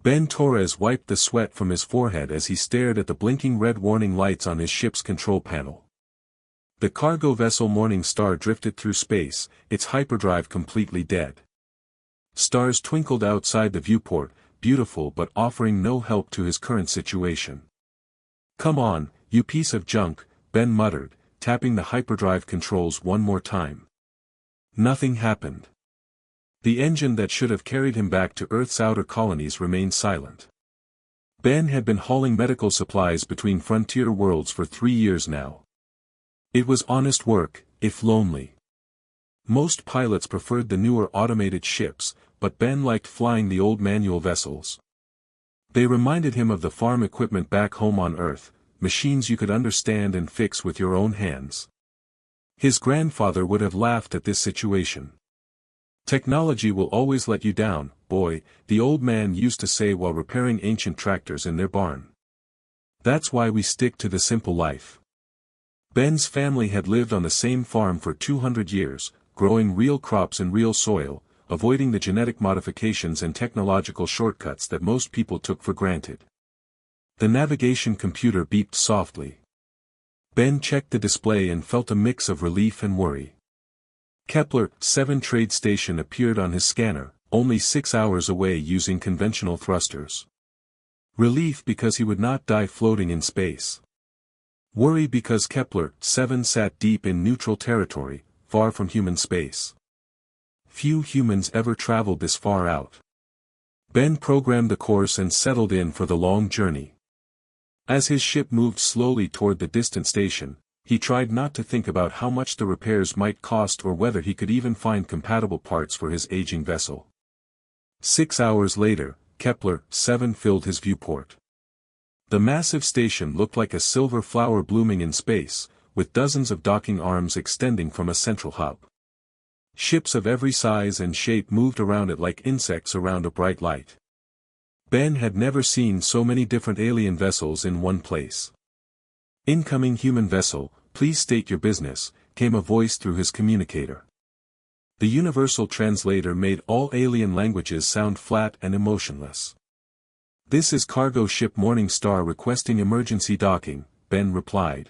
Ben Torres wiped the sweat from his forehead as he stared at the blinking red warning lights on his ship's control panel. The cargo vessel Morning Star drifted through space, its hyperdrive completely dead. Stars twinkled outside the viewport, beautiful but offering no help to his current situation. "Come on, you piece of junk," Ben muttered, tapping the hyperdrive controls one more time. Nothing happened. The engine that should have carried him back to Earth's outer colonies remained silent. Ben had been hauling medical supplies between frontier worlds for 3 years now. It was honest work, if lonely. Most pilots preferred the newer automated ships, but Ben liked flying the old manual vessels. They reminded him of the farm equipment back home on Earth, machines you could understand and fix with your own hands. His grandfather would have laughed at this situation. "Technology will always let you down, boy," the old man used to say while repairing ancient tractors in their barn. "That's why we stick to the simple life." Ben's family had lived on the same farm for 200 years, growing real crops in real soil, avoiding the genetic modifications and technological shortcuts that most people took for granted. The navigation computer beeped softly. Ben checked the display and felt a mix of relief and worry. Kepler 7 trade station appeared on his scanner, only 6 hours away using conventional thrusters. Relief because he would not die floating in space. Worry because Kepler 7 sat deep in neutral territory, far from human space. Few humans ever traveled this far out. Ben programmed the course and settled in for the long journey. As his ship moved slowly toward the distant station, he tried not to think about how much the repairs might cost or whether he could even find compatible parts for his aging vessel. 6 hours later, Kepler 7 filled his viewport. The massive station looked like a silver flower blooming in space, with dozens of docking arms extending from a central hub. Ships of every size and shape moved around it like insects around a bright light. Ben had never seen so many different alien vessels in one place. "Incoming human vessel, please state your business," came a voice through his communicator. The universal translator made all alien languages sound flat and emotionless. "This is cargo ship Morning Star requesting emergency docking," Ben replied.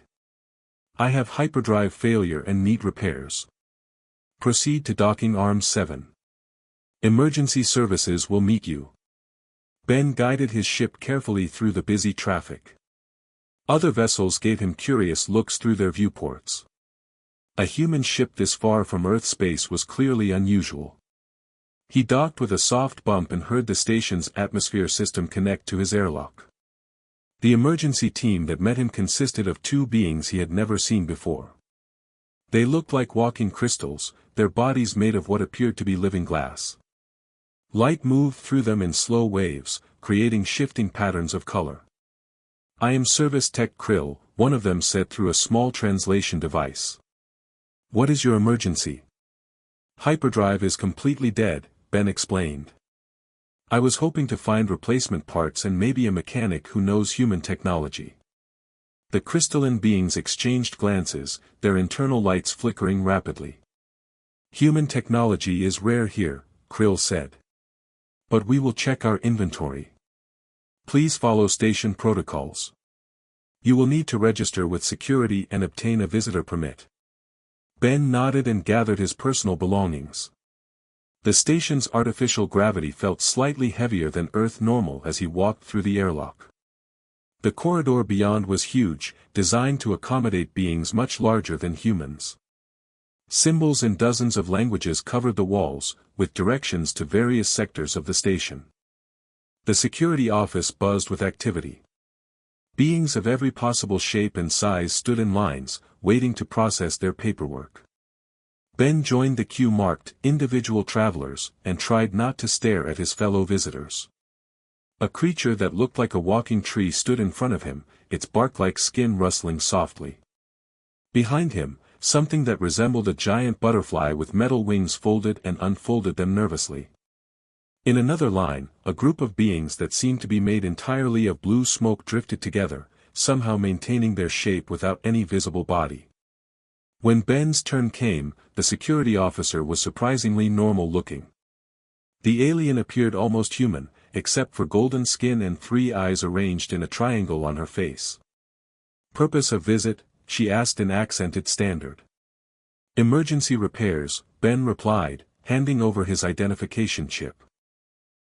"I have hyperdrive failure and need repairs. Proceed to docking arm 7. Emergency services will meet you." Ben guided his ship carefully through the busy traffic. Other vessels gave him curious looks through their viewports. A human ship this far from Earth space was clearly unusual. He docked with a soft bump and heard the station's atmosphere system connect to his airlock. The emergency team that met him consisted of 2 beings he had never seen before. They looked like walking crystals, their bodies made of what appeared to be living glass. Light moved through them in slow waves, creating shifting patterns of color. "I am Service Tech Krill," one of them said through a small translation device. "What is your emergency?" "Hyperdrive is completely dead," Ben explained. "I was hoping to find replacement parts and maybe a mechanic who knows human technology." The crystalline beings exchanged glances, their internal lights flickering rapidly. "Human technology is rare here," Krill said. "But we will check our inventory. Please follow station protocols. You will need to register with security and obtain a visitor permit." Ben nodded and gathered his personal belongings. The station's artificial gravity felt slightly heavier than Earth normal as he walked through the airlock. The corridor beyond was huge, designed to accommodate beings much larger than humans. Symbols in dozens of languages covered the walls, with directions to various sectors of the station. The security office buzzed with activity. Beings of every possible shape and size stood in lines, waiting to process their paperwork. Ben joined the queue marked "Individual Travelers," and tried not to stare at his fellow visitors. A creature that looked like a walking tree stood in front of him, its bark-like skin rustling softly. Behind him, something that resembled a giant butterfly with metal wings folded and unfolded them nervously. In another line, a group of beings that seemed to be made entirely of blue smoke drifted together, somehow maintaining their shape without any visible body. When Ben's turn came, the security officer was surprisingly normal looking. The alien appeared almost human, except for golden skin and 3 eyes arranged in a triangle on her face. "Purpose of visit?" she asked in accented standard. "Emergency repairs," Ben replied, handing over his identification chip.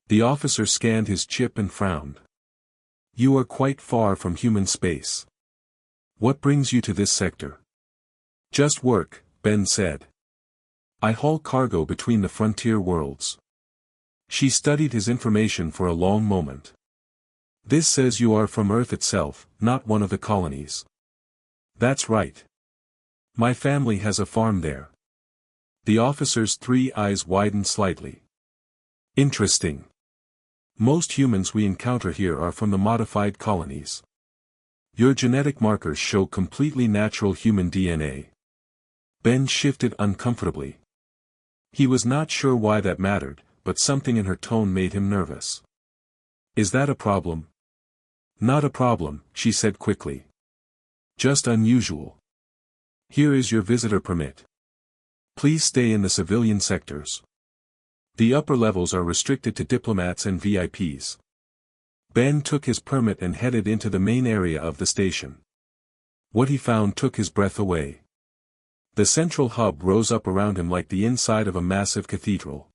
The officer scanned his chip and frowned. "You are quite far from human space. What brings you to this sector?" "Just work," Ben said. "I haul cargo between the frontier worlds." She studied his information for a long moment. "This says you are from Earth itself, not one of the colonies." "That's right. My family has a farm there." The officer's 3 eyes widened slightly. "Interesting. Most humans we encounter here are from the modified colonies. Your genetic markers show completely natural human DNA." Ben shifted uncomfortably. He was not sure why that mattered, but something in her tone made him nervous. "Is that a problem?" "Not a problem," she said quickly. "Just unusual. Here is your visitor permit. Please stay in the civilian sectors. The upper levels are restricted to diplomats and VIPs." Ben took his permit and headed into the main area of the station. What he found took his breath away. The central hub rose up around him like the inside of a massive cathedral.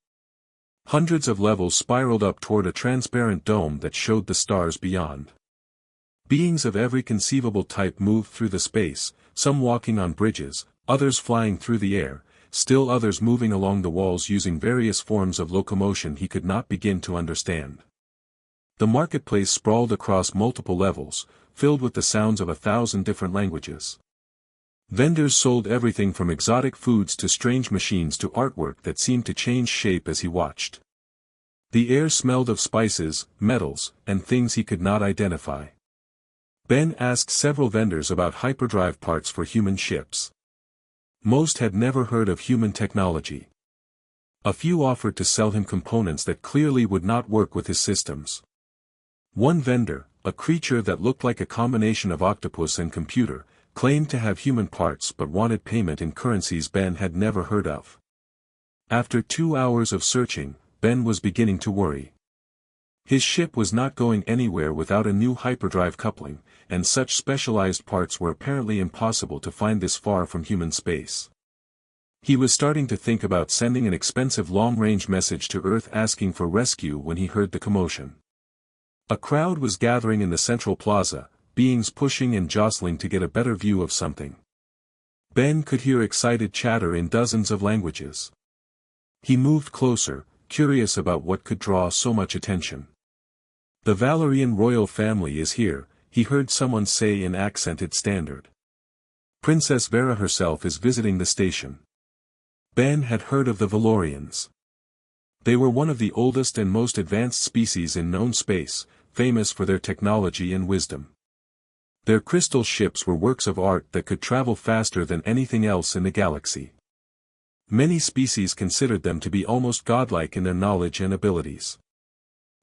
Hundreds of levels spiraled up toward a transparent dome that showed the stars beyond. Beings of every conceivable type moved through the space, some walking on bridges, others flying through the air, still others moving along the walls using various forms of locomotion he could not begin to understand. The marketplace sprawled across multiple levels, filled with the sounds of 1,000 different languages. Vendors sold everything from exotic foods to strange machines to artwork that seemed to change shape as he watched. The air smelled of spices, metals, and things he could not identify. Ben asked several vendors about hyperdrive parts for human ships. Most had never heard of human technology. A few offered to sell him components that clearly would not work with his systems. One vendor, a creature that looked like a combination of octopus and computer, claimed to have human parts but wanted payment in currencies Ben had never heard of. After 2 hours of searching, Ben was beginning to worry. His ship was not going anywhere without a new hyperdrive coupling, and such specialized parts were apparently impossible to find this far from human space. He was starting to think about sending an expensive long-range message to Earth asking for rescue when he heard the commotion. A crowd was gathering in the central plaza, beings pushing and jostling to get a better view of something. Ben could hear excited chatter in dozens of languages. He moved closer, curious about what could draw so much attention. "The Valerian royal family is here," he heard someone say in accented standard. "Princess Vera herself is visiting the station." Ben had heard of the Valorians. They were one of the oldest and most advanced species in known space, famous for their technology and wisdom. Their crystal ships were works of art that could travel faster than anything else in the galaxy. Many species considered them to be almost godlike in their knowledge and abilities.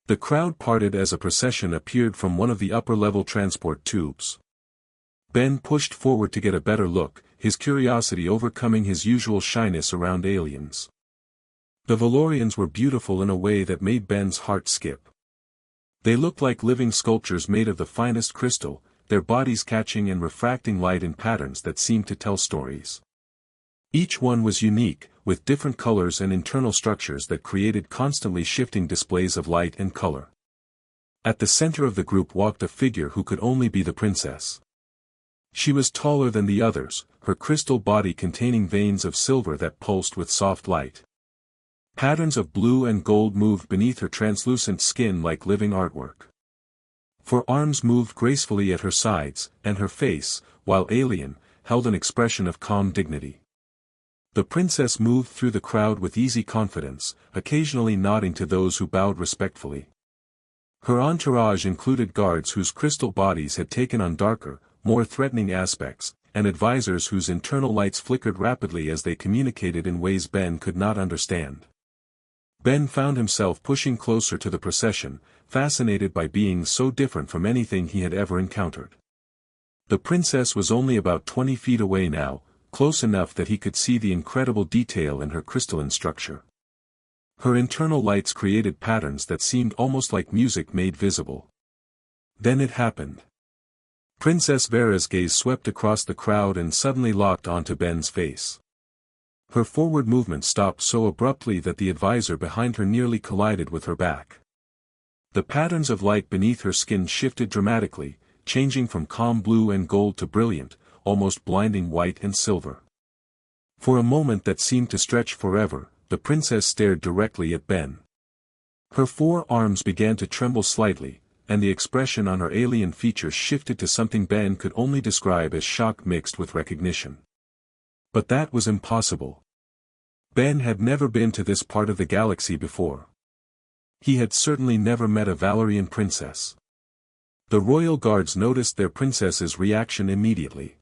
The crowd parted as a procession appeared from one of the upper-level transport tubes. Ben pushed forward to get a better look, his curiosity overcoming his usual shyness around aliens. The Valorians were beautiful in a way that made Ben's heart skip. They looked like living sculptures made of the finest crystal, their bodies catching and refracting light in patterns that seemed to tell stories. Each one was unique, with different colors and internal structures that created constantly shifting displays of light and color. At the center of the group walked a figure who could only be the princess. She was taller than the others, her crystal body containing veins of silver that pulsed with soft light. Patterns of blue and gold moved beneath her translucent skin like living artwork. Her arms moved gracefully at her sides, and her face, while alien, held an expression of calm dignity. The princess moved through the crowd with easy confidence, occasionally nodding to those who bowed respectfully. Her entourage included guards whose crystal bodies had taken on darker, more threatening aspects, and advisors whose internal lights flickered rapidly as they communicated in ways Ben could not understand. Ben found himself pushing closer to the procession, fascinated by beings so different from anything he had ever encountered. The princess was only about 20 feet away now, close enough that he could see the incredible detail in her crystalline structure. Her internal lights created patterns that seemed almost like music made visible. Then it happened. Princess Vera's gaze swept across the crowd and suddenly locked onto Ben's face. Her forward movement stopped so abruptly that the advisor behind her nearly collided with her back. The patterns of light beneath her skin shifted dramatically, changing from calm blue and gold to brilliant, almost blinding white and silver. For a moment that seemed to stretch forever, the princess stared directly at Ben. Her forearms began to tremble slightly, and the expression on her alien features shifted to something Ben could only describe as shock mixed with recognition. But that was impossible. Ben had never been to this part of the galaxy before. He had certainly never met a Valerian princess. The royal guards noticed their princess's reaction immediately.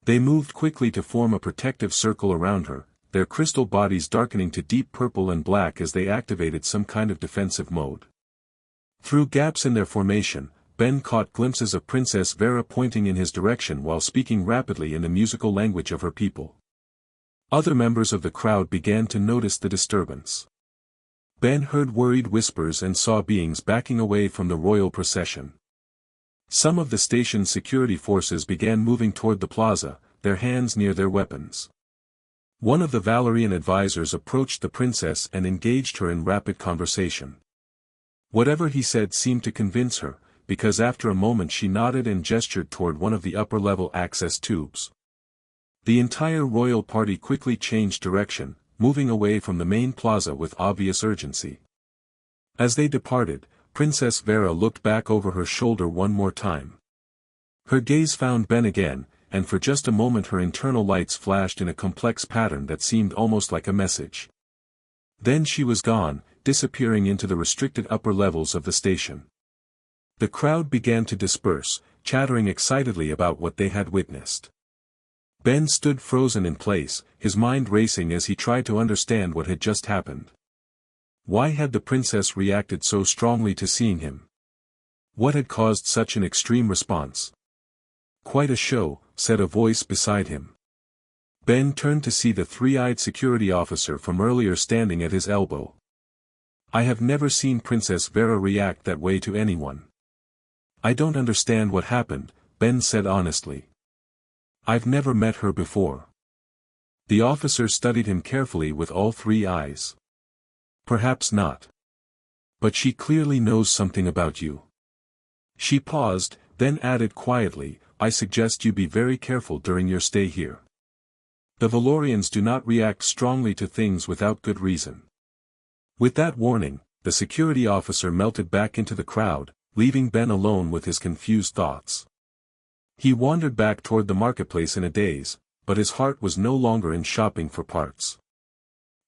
They moved quickly to form a protective circle around her, their crystal bodies darkening to deep purple and black as they activated some kind of defensive mode. Through gaps in their formation, Ben caught glimpses of Princess Vera pointing in his direction while speaking rapidly in the musical language of her people. Other members of the crowd began to notice the disturbance. Ben heard worried whispers and saw beings backing away from the royal procession. Some of the station's security forces began moving toward the plaza, their hands near their weapons. One of the Valerian advisors approached the princess and engaged her in rapid conversation. Whatever he said seemed to convince her, because after a moment she nodded and gestured toward one of the upper-level access tubes. The entire royal party quickly changed direction, moving away from the main plaza with obvious urgency. As they departed, Princess Vera looked back over her shoulder one more time. Her gaze found Ben again, and for just a moment her internal lights flashed in a complex pattern that seemed almost like a message. Then she was gone, disappearing into the restricted upper levels of the station. The crowd began to disperse, chattering excitedly about what they had witnessed. Ben stood frozen in place, his mind racing as he tried to understand what had just happened. Why had the princess reacted so strongly to seeing him? What had caused such an extreme response? "Quite a show," said a voice beside him. Ben turned to see the three-eyed security officer from earlier standing at his elbow. "I have never seen Princess Vera react that way to anyone. I don't understand what happened," Ben said honestly. "I've never met her before." The officer studied him carefully with all three eyes. "Perhaps not. But she clearly knows something about you." She paused, then added quietly, "I suggest you be very careful during your stay here. The Valorians do not react strongly to things without good reason." With that warning, the security officer melted back into the crowd, leaving Ben alone with his confused thoughts. He wandered back toward the marketplace in a daze, but his heart was no longer in shopping for parts.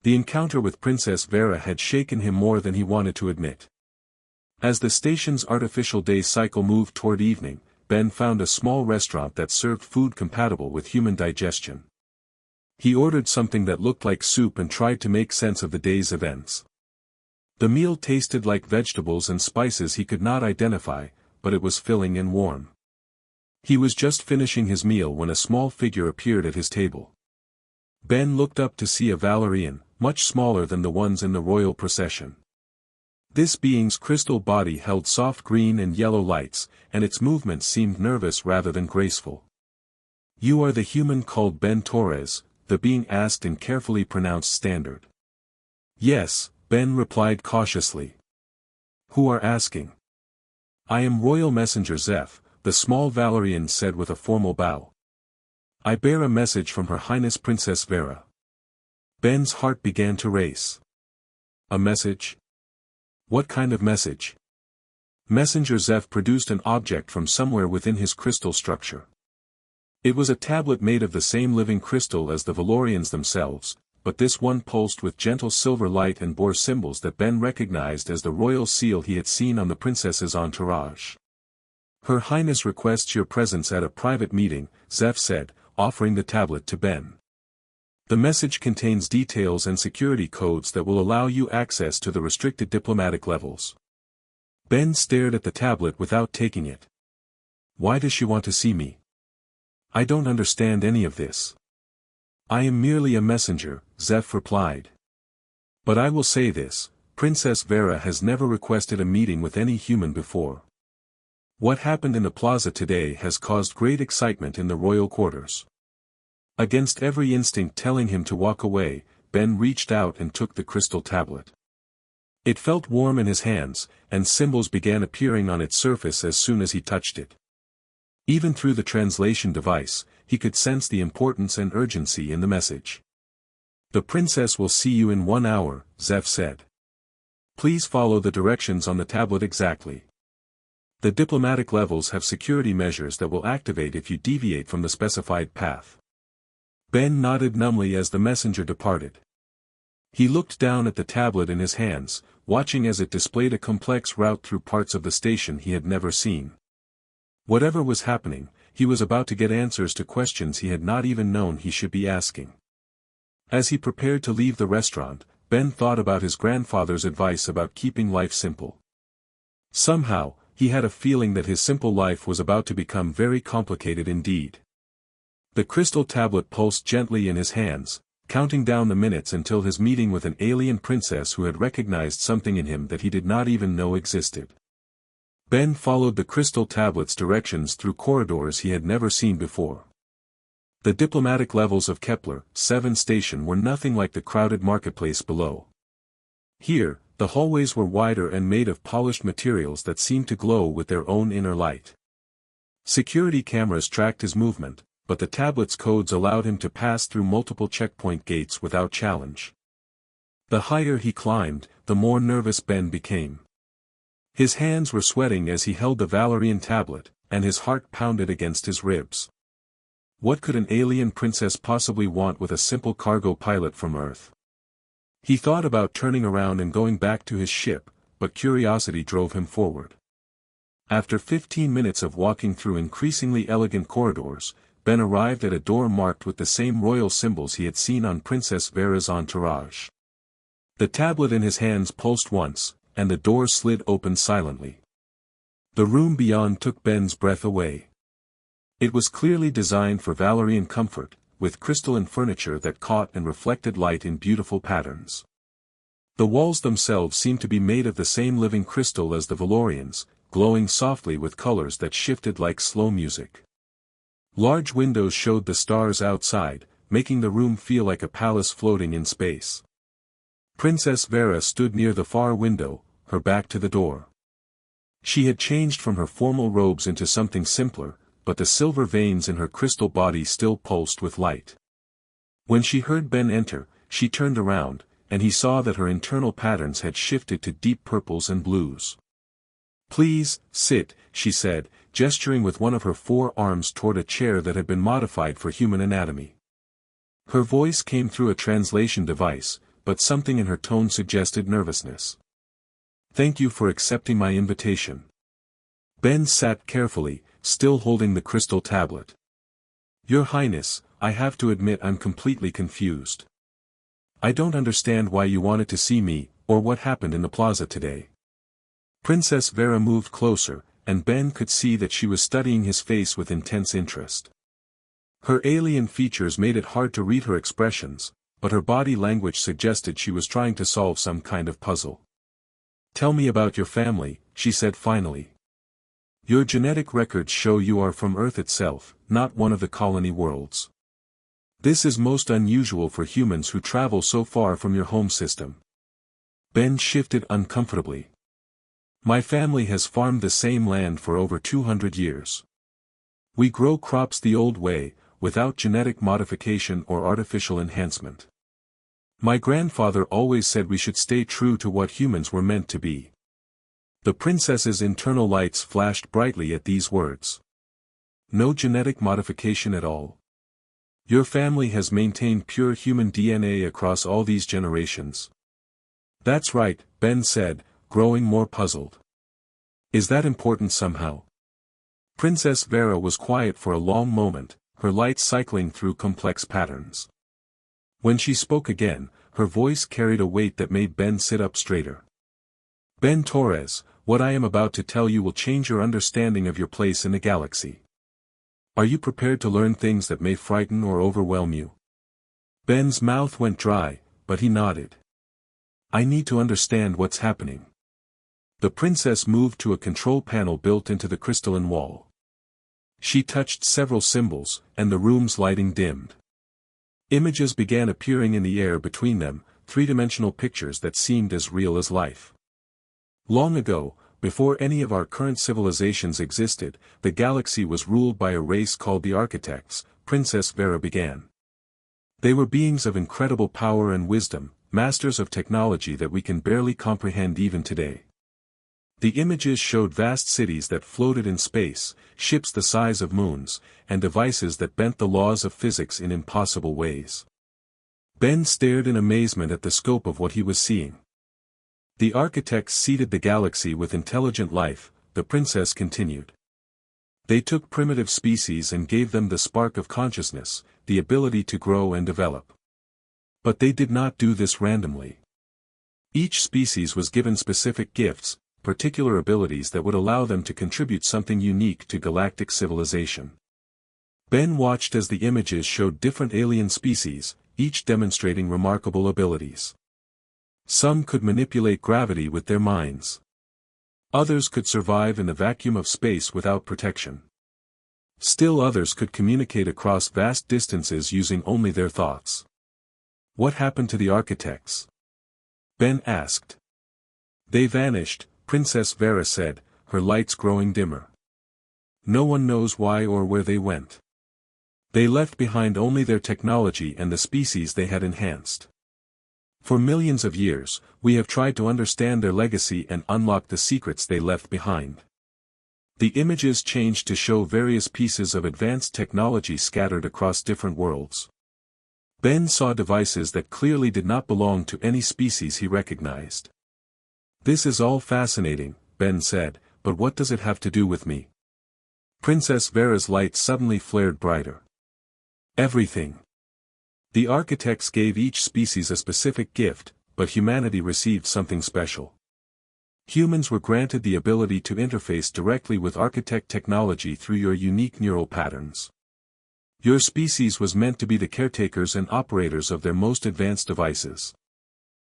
The encounter with Princess Vera had shaken him more than he wanted to admit. As the station's artificial day cycle moved toward evening, Ben found a small restaurant that served food compatible with human digestion. He ordered something that looked like soup and tried to make sense of the day's events. The meal tasted like vegetables and spices he could not identify, but it was filling and warm. He was just finishing his meal when a small figure appeared at his table. Ben looked up to see a Valerian, much smaller than the ones in the royal procession. This being's crystal body held soft green and yellow lights, and its movements seemed nervous rather than graceful. "You are the human called Ben Torres?" the being asked in carefully pronounced standard. "Yes," Ben replied cautiously. "Who are asking?" "I am Royal Messenger Zeph," the small Valerian said with a formal bow. "I bear a message from Her Highness Princess Vera." Ben's heart began to race. "A message? What kind of message?" Messenger Zeph produced an object from somewhere within his crystal structure. It was a tablet made of the same living crystal as the Valorians themselves, but this one pulsed with gentle silver light and bore symbols that Ben recognized as the royal seal he had seen on the princess's entourage. "Her Highness requests your presence at a private meeting," Zeph said, offering the tablet to Ben. "The message contains details and security codes that will allow you access to the restricted diplomatic levels." Ben stared at the tablet without taking it. "Why does she want to see me? I don't understand any of this." "I am merely a messenger," Zeph replied. But I will say this, Princess Vera has never requested a meeting with any human before. What happened in the plaza today has caused great excitement in the royal quarters. Against every instinct telling him to walk away, Ben reached out and took the crystal tablet. It felt warm in his hands, and symbols began appearing on its surface as soon as he touched it. Even through the translation device, he could sense the importance and urgency in the message. "The princess will see you in 1 hour," Zeph said. "Please follow the directions on the tablet exactly. The diplomatic levels have security measures that will activate if you deviate from the specified path." Ben nodded numbly as the messenger departed. He looked down at the tablet in his hands, watching as it displayed a complex route through parts of the station he had never seen. Whatever was happening, he was about to get answers to questions he had not even known he should be asking. As he prepared to leave the restaurant, Ben thought about his grandfather's advice about keeping life simple. Somehow, he had a feeling that his simple life was about to become very complicated indeed. The crystal tablet pulsed gently in his hands, counting down the minutes until his meeting with an alien princess who had recognized something in him that he did not even know existed. Ben followed the crystal tablet's directions through corridors he had never seen before. The diplomatic levels of Kepler 7 station were nothing like the crowded marketplace below. Here, the hallways were wider and made of polished materials that seemed to glow with their own inner light. Security cameras tracked his movement, but the tablet's codes allowed him to pass through multiple checkpoint gates without challenge. The higher he climbed, the more nervous Ben became. His hands were sweating as he held the Valerian tablet, and his heart pounded against his ribs. What could an alien princess possibly want with a simple cargo pilot from Earth? He thought about turning around and going back to his ship, but curiosity drove him forward. After 15 minutes of walking through increasingly elegant corridors, Ben arrived at a door marked with the same royal symbols he had seen on Princess Vera's entourage. The tablet in his hands pulsed once, and the door slid open silently. The room beyond took Ben's breath away. It was clearly designed for Valerian comfort, with crystalline furniture that caught and reflected light in beautiful patterns. The walls themselves seemed to be made of the same living crystal as the Valorians, glowing softly with colors that shifted like slow music. Large windows showed the stars outside, making the room feel like a palace floating in space. Princess Vera stood near the far window, her back to the door. She had changed from her formal robes into something simpler, but the silver veins in her crystal body still pulsed with light. When she heard Ben enter, she turned around, and he saw that her internal patterns had shifted to deep purples and blues. "Please, sit," she said, gesturing with one of her 4 arms toward a chair that had been modified for human anatomy. Her voice came through a translation device, but something in her tone suggested nervousness. "Thank you for accepting my invitation." Ben sat carefully, still holding the crystal tablet. "Your Highness, I have to admit I'm completely confused. I don't understand why you wanted to see me, or what happened in the plaza today." Princess Vera moved closer, and Ben could see that she was studying his face with intense interest. Her alien features made it hard to read her expressions, but her body language suggested she was trying to solve some kind of puzzle. "Tell me about your family," she said finally. "Your genetic records show you are from Earth itself, not one of the colony worlds. This is most unusual for humans who travel so far from your home system." Ben shifted uncomfortably. "My family has farmed the same land for over 200 years. We grow crops the old way, without genetic modification or artificial enhancement. My grandfather always said we should stay true to what humans were meant to be." The princess's internal lights flashed brightly at these words. "No genetic modification at all? Your family has maintained pure human DNA across all these generations?" "That's right," Ben said, growing more puzzled. "Is that important somehow?" Princess Vera was quiet for a long moment, her light cycling through complex patterns. When she spoke again, her voice carried a weight that made Ben sit up straighter. "Ben Torres, what I am about to tell you will change your understanding of your place in the galaxy. Are you prepared to learn things that may frighten or overwhelm you?" Ben's mouth went dry, but he nodded. I need to understand what's happening. The princess moved to a control panel built into the crystalline wall. She touched several symbols, and the room's lighting dimmed. Images began appearing in the air between them, three-dimensional pictures that seemed as real as life. Long ago, before any of our current civilizations existed, the galaxy was ruled by a race called the Architects, Princess Vera began. They were beings of incredible power and wisdom, masters of technology that we can barely comprehend even today. The images showed vast cities that floated in space, ships the size of moons, and devices that bent the laws of physics in impossible ways. Ben stared in amazement at the scope of what he was seeing. The architects seeded the galaxy with intelligent life, the princess continued. They took primitive species and gave them the spark of consciousness, the ability to grow and develop. But they did not do this randomly. Each species was given specific gifts, particular abilities that would allow them to contribute something unique to galactic civilization. Ben watched as the images showed different alien species, each demonstrating remarkable abilities. Some could manipulate gravity with their minds. Others could survive in the vacuum of space without protection. Still others could communicate across vast distances using only their thoughts. What happened to the architects? Ben asked. They vanished, Princess Vera said, her lights growing dimmer. No one knows why or where they went. They left behind only their technology and the species they had enhanced. For millions of years, we have tried to understand their legacy and unlock the secrets they left behind. The images changed to show various pieces of advanced technology scattered across different worlds. Ben saw devices that clearly did not belong to any species he recognized. This is all fascinating, Ben said, but what does it have to do with me? Princess Vera's light suddenly flared brighter. Everything. The architects gave each species a specific gift, but humanity received something special. Humans were granted the ability to interface directly with architect technology through your unique neural patterns. Your species was meant to be the caretakers and operators of their most advanced devices.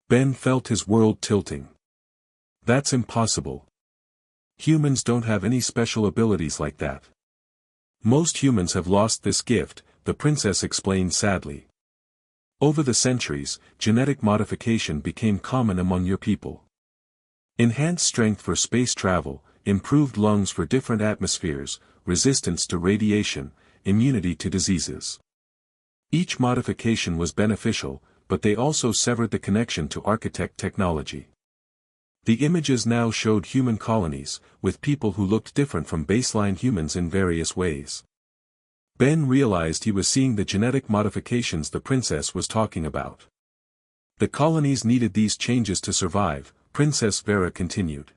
Ben felt his world tilting. That's impossible. Humans don't have any special abilities like that. Most humans have lost this gift, the princess explained sadly. Over the centuries, genetic modification became common among your people. Enhanced strength for space travel, improved lungs for different atmospheres, resistance to radiation, immunity to diseases. Each modification was beneficial, but they also severed the connection to architect technology. The images now showed human colonies, with people who looked different from baseline humans in various ways. Ben realized he was seeing the genetic modifications the princess was talking about. The colonies needed these changes to survive, Princess Vera continued.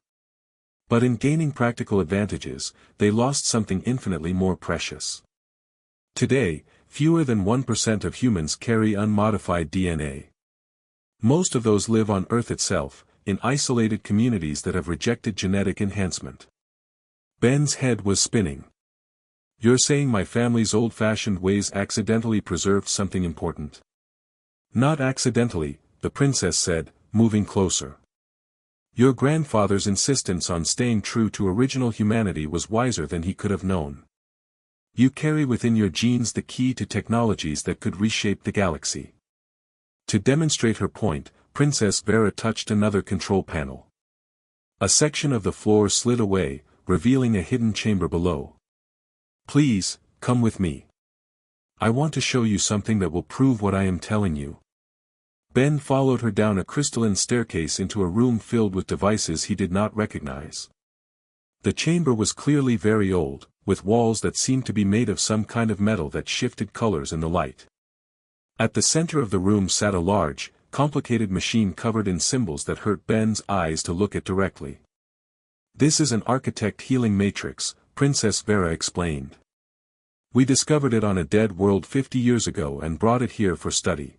But in gaining practical advantages, they lost something infinitely more precious. Today, fewer than 1% of humans carry unmodified DNA. Most of those live on Earth itself, in isolated communities that have rejected genetic enhancement. Ben's head was spinning. You're saying my family's old-fashioned ways accidentally preserved something important? Not accidentally, the princess said, moving closer. Your grandfather's insistence on staying true to original humanity was wiser than he could have known. You carry within your genes the key to technologies that could reshape the galaxy. To demonstrate her point, Princess Vera touched another control panel. A section of the floor slid away, revealing a hidden chamber below. Please, come with me. I want to show you something that will prove what I am telling you. Ben followed her down a crystalline staircase into a room filled with devices he did not recognize. The chamber was clearly very old, with walls that seemed to be made of some kind of metal that shifted colors in the light. At the center of the room sat a large, complicated machine covered in symbols that hurt Ben's eyes to look at directly. This is an architect healing matrix, Princess Vera explained. We discovered it on a dead world 50 years ago and brought it here for study.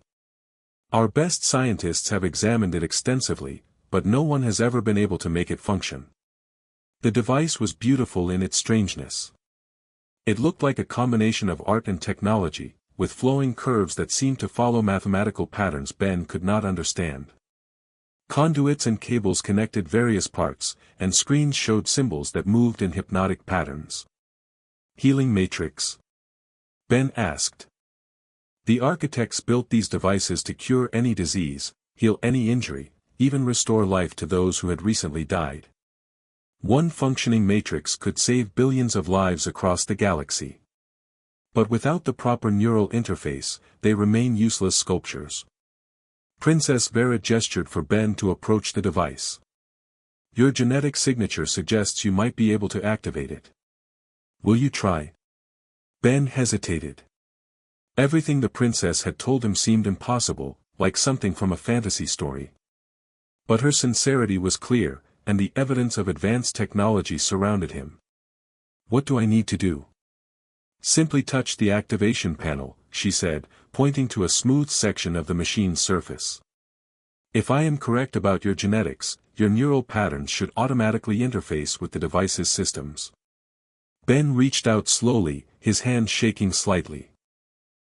Our best scientists have examined it extensively, but no one has ever been able to make it function. The device was beautiful in its strangeness. It looked like a combination of art and technology, with flowing curves that seemed to follow mathematical patterns Ben could not understand. Conduits and cables connected various parts, and screens showed symbols that moved in hypnotic patterns. Healing matrix? Ben asked. The architects built these devices to cure any disease, heal any injury, even restore life to those who had recently died. One functioning matrix could save billions of lives across the galaxy. But without the proper neural interface, they remain useless sculptures. Princess Vera gestured for Ben to approach the device. Your genetic signature suggests you might be able to activate it. Will you try? Ben hesitated. Everything the princess had told him seemed impossible, like something from a fantasy story. But her sincerity was clear, and the evidence of advanced technology surrounded him. What do I need to do? Simply touch the activation panel, she said, pointing to a smooth section of the machine's surface. If I am correct about your genetics, your neural patterns should automatically interface with the device's systems. Ben reached out slowly, his hand shaking slightly.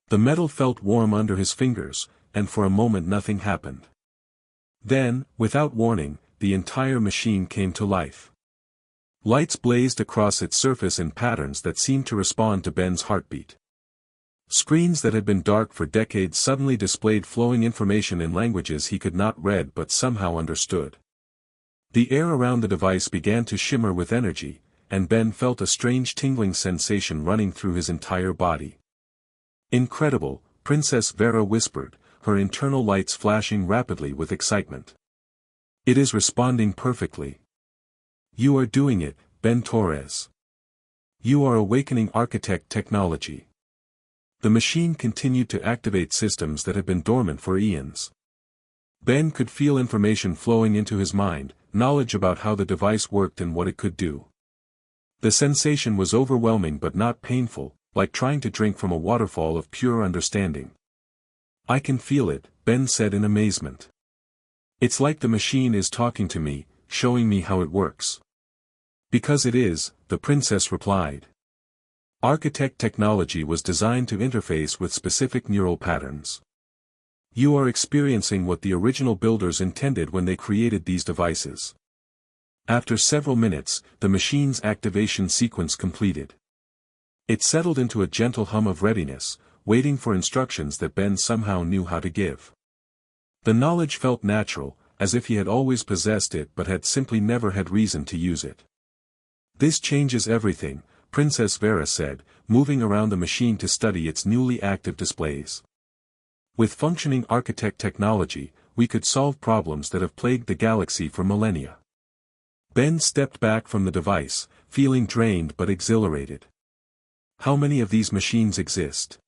The metal felt warm under his fingers, and for a moment nothing happened. Then, without warning, the entire machine came to life. Lights blazed across its surface in patterns that seemed to respond to Ben's heartbeat. Screens that had been dark for decades suddenly displayed flowing information in languages he could not read but somehow understood. The air around the device began to shimmer with energy, and Ben felt a strange tingling sensation running through his entire body. Incredible, Princess Vera whispered, her internal lights flashing rapidly with excitement. It is responding perfectly. You are doing it, Ben Torres. You are awakening architect technology. The machine continued to activate systems that had been dormant for eons. Ben could feel information flowing into his mind, knowledge about how the device worked and what it could do. The sensation was overwhelming but not painful, like trying to drink from a waterfall of pure understanding. I can feel it, Ben said in amazement. It's like the machine is talking to me, showing me how it works. Because it is, the princess replied. Architect technology was designed to interface with specific neural patterns. You are experiencing what the original builders intended when they created these devices. After several minutes, the machine's activation sequence completed. It settled into a gentle hum of readiness, waiting for instructions that Ben somehow knew how to give. The knowledge felt natural, as if he had always possessed it but had simply never had reason to use it. This changes everything, Princess Vera said, moving around the machine to study its newly active displays. With functioning architect technology, we could solve problems that have plagued the galaxy for millennia. Ben stepped back from the device, feeling drained but exhilarated. How many of these machines exist?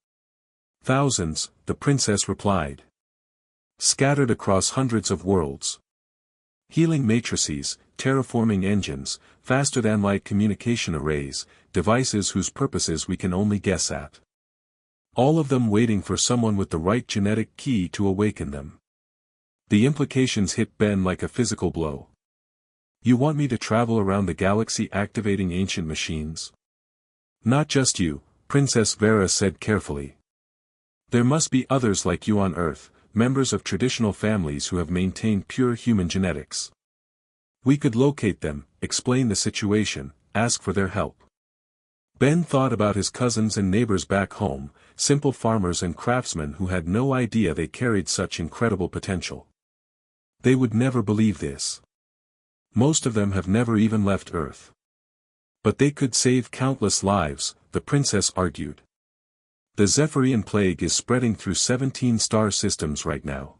Thousands, the princess replied. Scattered across hundreds of worlds. Healing matrices, terraforming engines, faster-than-light communication arrays, devices whose purposes we can only guess at. All of them waiting for someone with the right genetic key to awaken them. The implications hit Ben like a physical blow. You want me to travel around the galaxy activating ancient machines? Not just you, Princess Vera said carefully. There must be others like you on Earth, members of traditional families who have maintained pure human genetics. We could locate them, explain the situation, ask for their help. Ben thought about his cousins and neighbors back home, simple farmers and craftsmen who had no idea they carried such incredible potential. They would never believe this. Most of them have never even left Earth. But they could save countless lives, the princess argued. The Zephyrian plague is spreading through 17 star systems right now.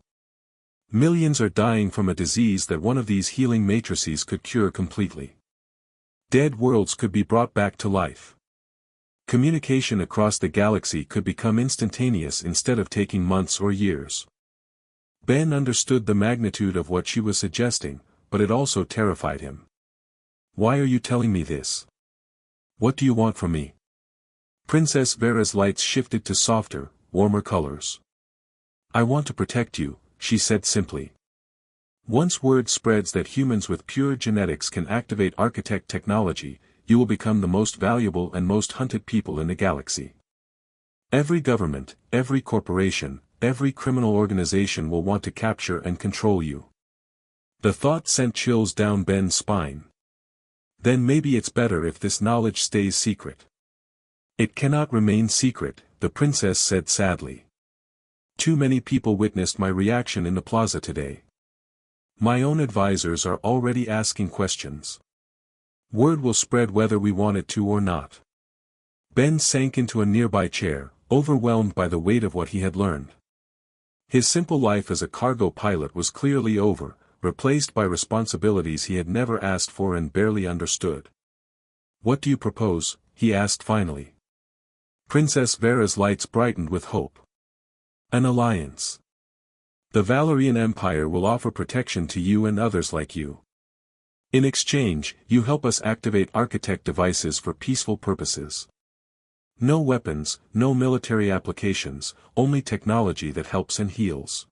Millions are dying from a disease that one of these healing matrices could cure completely. Dead worlds could be brought back to life. Communication across the galaxy could become instantaneous instead of taking months or years. Ben understood the magnitude of what she was suggesting, but it also terrified him. Why are you telling me this? What do you want from me? Princess Vera's lights shifted to softer, warmer colors. I want to protect you, she said simply. Once word spreads that humans with pure genetics can activate architect technology, you will become the most valuable and most hunted people in the galaxy. Every government, every corporation, every criminal organization will want to capture and control you. The thought sent chills down Ben's spine. Then maybe it's better if this knowledge stays secret. It cannot remain secret, the princess said sadly. Too many people witnessed my reaction in the plaza today. My own advisors are already asking questions. Word will spread whether we want it to or not. Ben sank into a nearby chair, overwhelmed by the weight of what he had learned. His simple life as a cargo pilot was clearly over, replaced by responsibilities he had never asked for and barely understood. What do you propose? He asked finally. Princess Vera's lights brightened with hope. An alliance. The Valerian Empire will offer protection to you and others like you. In exchange, you help us activate architect devices for peaceful purposes. No weapons, no military applications, only technology that helps and heals.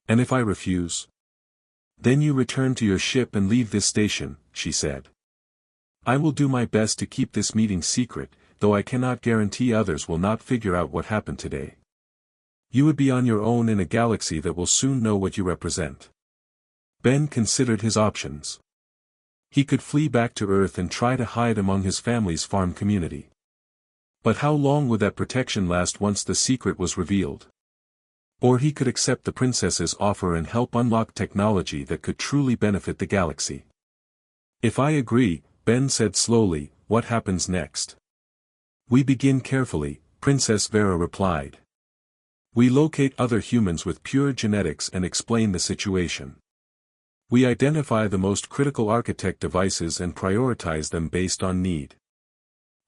And if I refuse? Then you return to your ship and leave this station, she said. I will do my best to keep this meeting secret, though I cannot guarantee others will not figure out what happened today. You would be on your own in a galaxy that will soon know what you represent. Ben considered his options. He could flee back to Earth and try to hide among his family's farm community. But how long would that protection last once the secret was revealed? Or he could accept the princess's offer and help unlock technology that could truly benefit the galaxy. If I agree, Ben said slowly, what happens next? We begin carefully, Princess Vera replied. We locate other humans with pure genetics and explain the situation. We identify the most critical architect devices and prioritize them based on need.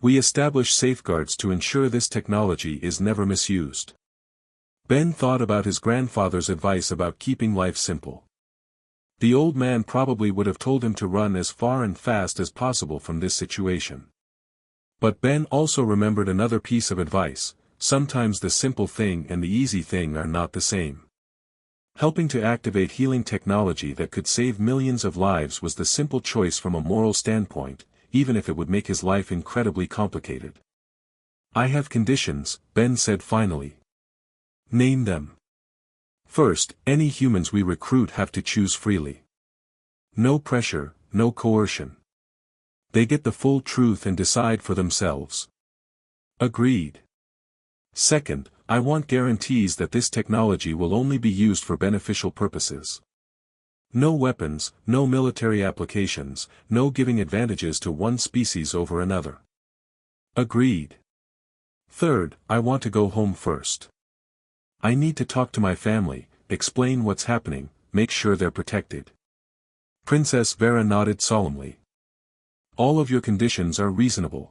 We establish safeguards to ensure this technology is never misused. Ben thought about his grandfather's advice about keeping life simple. The old man probably would have told him to run as far and fast as possible from this situation. But Ben also remembered another piece of advice: sometimes the simple thing and the easy thing are not the same. Helping to activate healing technology that could save millions of lives was the simple choice from a moral standpoint, even if it would make his life incredibly complicated. I have conditions, Ben said finally. Name them. First, any humans we recruit have to choose freely. No pressure, no coercion. They get the full truth and decide for themselves. Agreed. Second, I want guarantees that this technology will only be used for beneficial purposes. No weapons, no military applications, no giving advantages to one species over another. Agreed. Third, I want to go home first. I need to talk to my family, explain what's happening, make sure they're protected. Princess Vera nodded solemnly. All of your conditions are reasonable.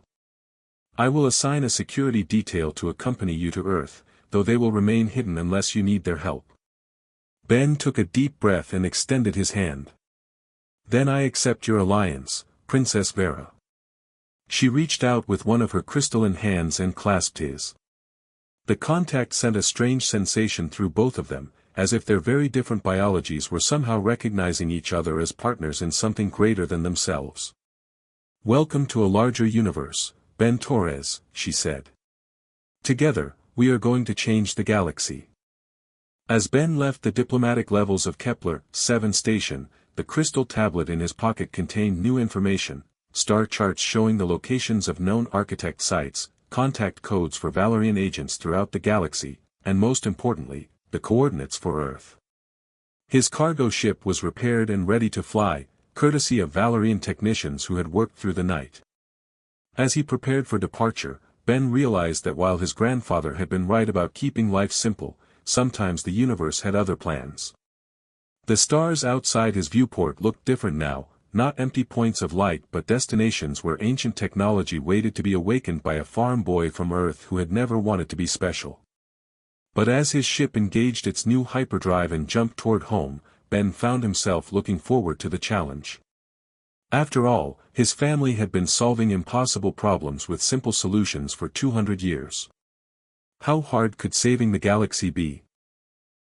I will assign a security detail to accompany you to Earth, though they will remain hidden unless you need their help. Ben took a deep breath and extended his hand. Then I accept your alliance, Princess Vera. She reached out with one of her crystalline hands and clasped his. The contact sent a strange sensation through both of them, as if their very different biologies were somehow recognizing each other as partners in something greater than themselves. Welcome to a larger universe, Ben Torres, she said. Together, we are going to change the galaxy. As Ben left the diplomatic levels of Kepler 7 station, the crystal tablet in his pocket contained new information, star charts showing the locations of known architect sites, contact codes for Valerian agents throughout the galaxy, and most importantly, the coordinates for Earth. His cargo ship was repaired and ready to fly, courtesy of Valerian technicians who had worked through the night. As he prepared for departure, Ben realized that while his grandfather had been right about keeping life simple, sometimes the universe had other plans. The stars outside his viewport looked different now, not empty points of light but destinations where ancient technology waited to be awakened by a farm boy from Earth who had never wanted to be special. But as his ship engaged its new hyperdrive and jumped toward home, Ben found himself looking forward to the challenge. After all, his family had been solving impossible problems with simple solutions for 200 years. How hard could saving the galaxy be?